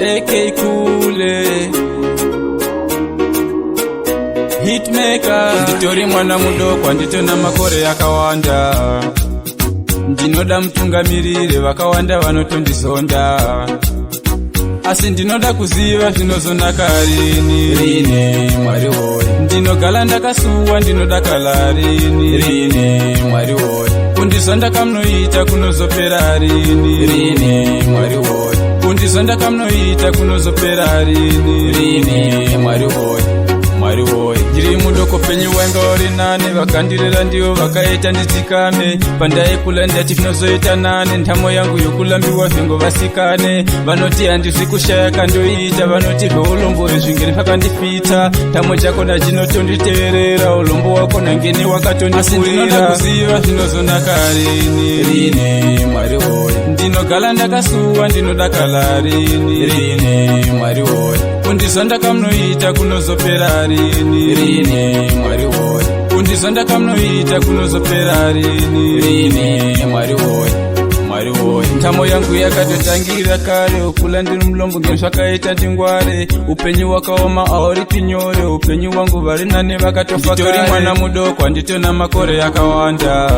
AK Kule Hitmaker. Nditori mwana mudoko ndito na makore yakawanda, ndinoda mutungamirire vakawanda vanotondisonda, asi ndinoda kuziva zvinozonaka rini Mwari woye. Ndinogala ndakasuwa ndinodakala rini Mwari woye. Kundizonda kamunoita kunozopera rini Mwari woye. Kundizonda kamunoita kunozopera rini Mwari woye. Mwari woye. Ndiri mudoko penyu wanga uri nane, vakandirera ndivo vakaita nditsikame, pandaikula ndati zvinozoita nane, ntamo yangu yokulambiwa zvengo vasikane, vanoti handizvi kushaya kandoita, vanoti zvoulombo zvingeni zvakandipita, ntamo chakona chinotonditeverera, ulombo wakona ngeni wakatondipurira, asi ndinoda kuziva zvinozonaka rini Mwari woye. Ndinogala ndakasuwa ndinodakala rini Mwari woye. Kundizonda kamunoita kunozopera rini Mwari woye. Kundizonda kamunoita kunozopera rini Mwari woye. Mwari woye. Ntamo yangu yakatotangira kare, ukula ndiri mulombo ngeni zvakaita ndingware, upenyu wakaoma auri pinyore, upenyu wangu vari nane vakatofa kare. Nditori mwana mudoko handitona makore yakawanda,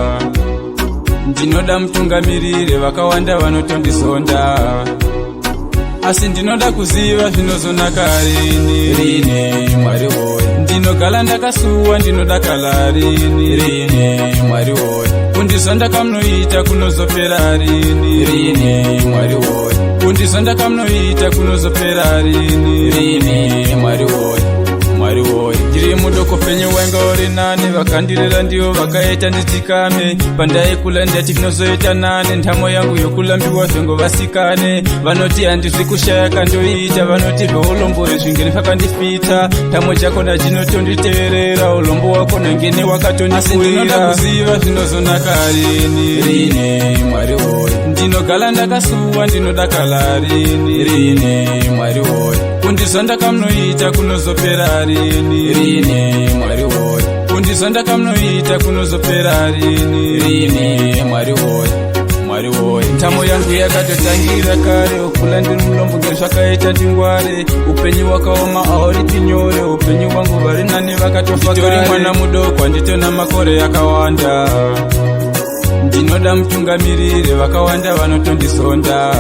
ndinoda mutungamirire vakawanda vanotondisonda, asi ndinoda kuziva zvinozonaka rini Mwari woye. Ndinogala ndakasuwa ndinodakala rini Mwari woye. Kundizonda kamunoita kunozopera rini Mwari woye. Kundizonda kamunoita kunozopera rini Mwari woye. Mwari woye. Ndiri mudoko penyu wanga uri nane, vakandirera ndivo vakaita nditsikame, pandaikula ndati zvinozoita nane, ntamo yangu yokulambiwa zvengo vasikane, vanoti handizvi kushaya kandoita, vanoti zvoulombo zvingeni zvakandipita, ntamo chakona chinotonditeverera, ulombo wakona ngeni wakatondipurira, asi ndinoda kuziva zvinozonaka rini Mwari woye. Ndinogala ndakasuwa ndinodakala rini Mwari woye. Kundizonda kamunoita kunozopera rini Mwari woye. Kundizonda kamunoita kunozopera rini Mwari woye. Mwari woye. Ntamo yangu yakatotangira kare, ukula ndiri mulombo ngeni zvakaita ndingware, upenyu wakaoma auri pinyore, upenyu wangu vari nane vakatofa kare. Nditori mwana mudoko handitona makore yakawanda, ndinoda mutungamirire vakawanda vanotondisonda,